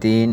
3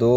2